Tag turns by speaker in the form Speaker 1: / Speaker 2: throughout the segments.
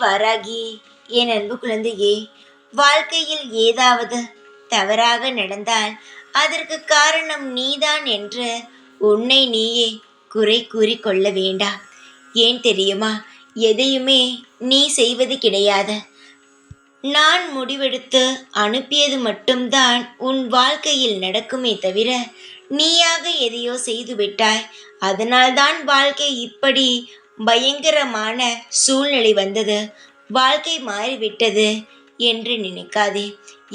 Speaker 1: வாராகி. என் அன்பு குழந்தையே, வாழ்க்கையில் ஏதாவது தவறாக நடந்தால் அதற்கு காரணம் நீதான் என்று உன்னை நீயே குறை கூறிக்கொள்ள வேண்டாம். ஏன் தெரியுமா? எதையுமே நீ செய்வது கிடையாது. நான் முடிவெடுத்து அனுப்பியது மட்டும்தான் உன் வாழ்க்கையில் நடக்குமே தவிர நீயாக எதையோ செய்துவிட்டாய். அதனால்தான் வாழ்க்கை இப்படி பயங்கரமான சூழ்நிலை வந்தது, வாழ்க்கை மாறிவிட்டது என்று நினைக்காதே.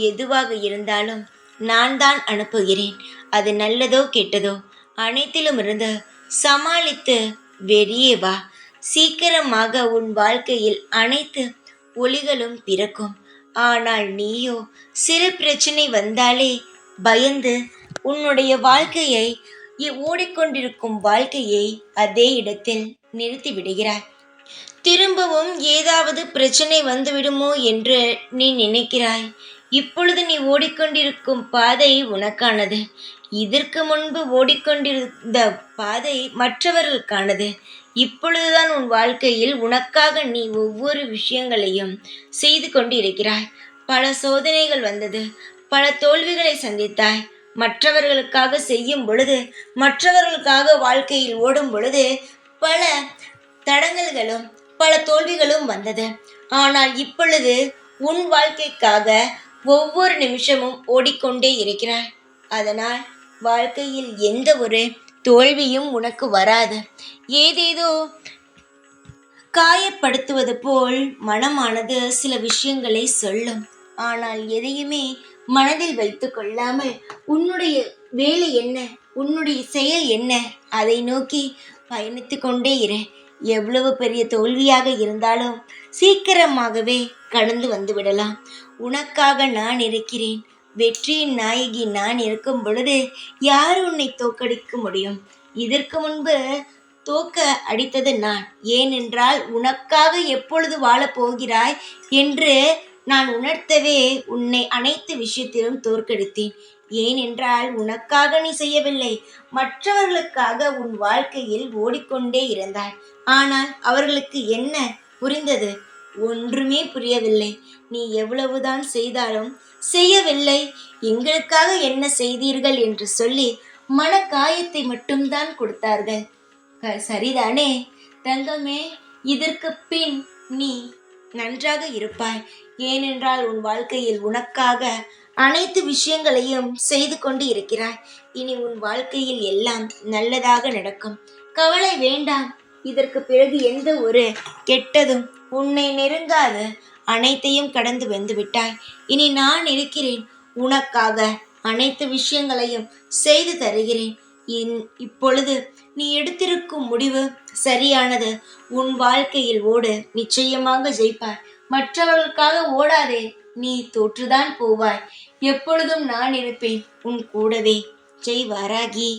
Speaker 1: எதுவாக இருந்தாலும் நான் தான் அனுப்புகிறேன். அது நல்லதோ கெட்டதோ அனைத்திலும் இருந்து சமாளித்து வெளியே வா. சீக்கிரமாக உன் வாழ்க்கையில் அனைத்து ஒளிகளும் பிறக்கும். ஆனால் நீயோ சிறு பிரச்சனை வந்தாலே பயந்து உன்னுடைய வாழ்க்கையை, ஓடிக்கொண்டிருக்கும் வாழ்க்கையை அதே இடத்தில் நிறுத்தி விடுகிறாய். திரும்பவும் ஏதாவது பிரச்சனை வந்துவிடுமோ என்று நீ நினைக்கிறாய். இப்பொழுது நீ ஓடிக்கொண்டிருக்கும் பாதை உனக்கானது. இதற்கு முன்பு ஓடிக்கொண்டிருந்த பாதை மற்றவர்களுக்கானது. இப்பொழுதுதான் உன் வாழ்க்கையில் உனக்காக நீ ஒவ்வொரு விஷயங்களையும் செய்து கொண்டு இருக்கிறாய். பல சோதனைகள் வந்தது, பல தோல்விகளை சந்தித்தாய். மற்றவர்களுக்காக செய்யும் பொழுது, மற்றவர்களுக்காக வாழ்க்கையில் ஓடும் பொழுது பல தடங்கல்களும் பல தோல்விகளும் வந்தது. ஆனால் இப்பொழுது உன் வாழ்க்கைக்காக ஒவ்வொரு நிமிஷமும் ஓடிக்கொண்டே இருக்கிறாய். அதனால் வாழ்க்கையில் எந்த ஒரு தோல்வியும் உனக்கு வராது. ஏதேதோ காயப்படுத்துவது போல் மனமானது சில விஷயங்களை சொல்லும். ஆனால் எதையுமே மனதில் வைத்து கொள்ளாமல் உன்னுடைய வேலை என்ன, உன்னுடைய செயல் என்ன, அதை நோக்கி பயணித்து கொண்டே இரு. எவ்வளவு பெரிய தோல்வியாக இருந்தாலும் சீக்கிரமாகவே கடந்து வந்து விடலாம். உனக்காக நான் இருக்கிறேன். வெற்றியின் நாயகி நான் இருக்கும் பொழுது யார் உன்னை தோற்கடிக்க முடியும்? இதற்கு முன்பு தோக்க அடித்தது நான். ஏனென்றால் உனக்காக எப்பொழுது வாழப்போகிறாய் என்று நான் உணர்த்தவே உன்னை அனைத்து விஷயத்திலும் தோற்கடித்தேன். ஏனென்றால் உனக்காக நீ செய்யவில்லை, மற்றவர்களுக்காக உன் வாழ்க்கையில் ஓடிக்கொண்டே இருந்தாய். ஆனால் அவர்களுக்கு என்ன புரிந்தது? ஒன்றுமே புரியவில்லை. நீ எவ்வளவுதான் செய்தாலும் செய்யவில்லை, எங்களுக்காக என்ன செய்தீர்கள் என்று சொல்லி மன காயத்தை மட்டும்தான் கொடுத்தார்கள். சரிதானே தங்கமே? இதற்கு பின் நீ நன்றாக இருப்பாய். ஏனென்றால் உன் வாழ்க்கையில் உனக்காக அனைத்து விஷயங்களையும் செய்து கொண்டு இருக்கிறாய். இனி உன் வாழ்க்கையில் எல்லாம் நல்லதாக நடக்கும். கவலை வேண்டாம். இதற்கு பிறகு எந்த ஒரு கெட்டதும் உன்னை நெருங்காது. அனைத்தையும் கடந்து வந்து விட்டாய். இனி நான் இருக்கிறேன். உனக்காக அனைத்து விஷயங்களையும் செய்து தருகிறேன். இப்பொழுது நீ எடுத்திருக்கும் முடிவு சரியானது. உன் வாழ்க்கையில் ஓடு, நிச்சயமாக ஜெயிப்பாய். மற்றவர்களுக்காக ஓடாதே, நீ தோற்றுதான் போவாய். எப்பொழுதும் நான் இருப்பேன் உன் கூடவே. ஜெய் வாராகி.